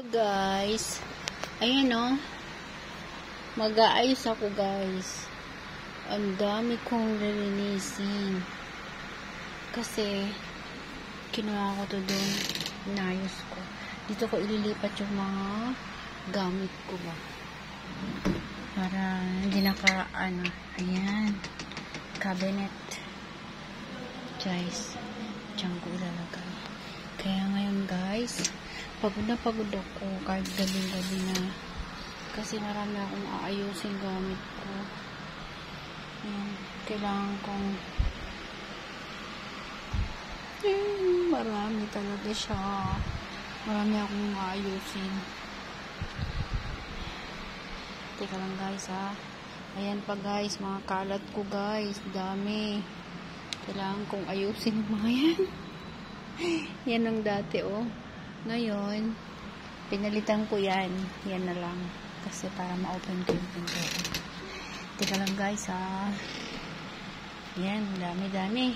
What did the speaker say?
Guys, ayan o, mag-aayos ako guys. Ang dami kong lilinisin kasi kinuha ko to doon, inayos ko. Dito ko ililipat yung mga gamit ko ba para hindi ayan, cabinet guys, dyan ko ilalagay. Kaya ngayon guys, pagod na pagod ako kahit gabi-gabi na kasi marami akong aayusin gamit ko. Ayan, kailangan kong marami talaga siya, marami akong aayusin. Teka lang guys ha, ayan pa guys, mga kalat ko guys, dami, kailangan kong ayusin yung mga yan. Yan ang dati oh. Ngayon, pinalitan ko yan. Yan na lang. Kasi para ma-open ko yung pinto. Teka lang guys ha. Yan, dami-dami.